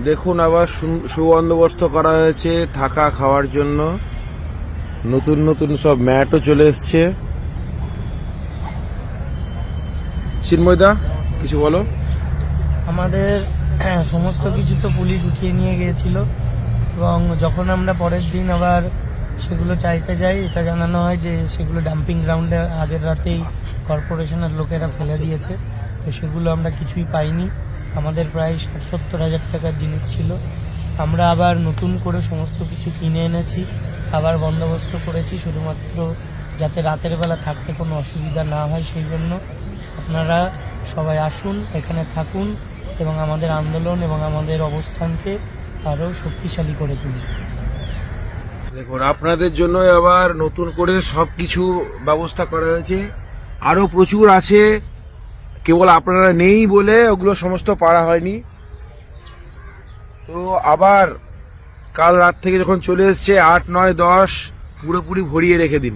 দেখুন আবার সুবন্দোবস্ত করা হয়েছে থাকা খাওয়ার জন্য। নতুন নতুন সব ম্যাটও চলে এসছে। চিন্ময়দা কিছু বলো। আমাদের সমস্ত কিছু তো পুলিশ উঠিয়ে নিয়ে গিয়েছিল, এবং যখন আমরা পরের দিন আবার সেগুলো চাইতে যাই, এটা জানানো হয় যে সেগুলো ডাম্পিং গ্রাউন্ডে আগের রাতেই কর্পোরেশনের লোকেরা ফেলে দিয়েছে। তো সেগুলো আমরা কিছুই পাইনি। আমাদের প্রায় 60-70 হাজার টাকার জিনিস ছিল। আমরা আবার নতুন করে সমস্ত কিছু কিনে এনেছি, আবার বন্দোবস্ত করেছি, শুধুমাত্র যাতে রাতের বেলা থাকতে কোনো অসুবিধা না হয় সেই জন্য। আপনারা সবাই আসুন, এখানে থাকুন এবং আমাদের আন্দোলন এবং আমাদের অবস্থানকে আরও শক্তিশালী করে তুলুন। দেখুন আপনাদের জন্য আবার নতুন করে সবকিছু ব্যবস্থা করা হয়েছে। আরো প্রচুর আছে, কেবল আপনারা নেই বলে ওগুলো সমস্ত পারা হয়নি। তো আবার কাল রাত থেকে যখন চলে এসছে 8, 9, 10 পুরোপুরি ভরিয়ে রেখে দিন।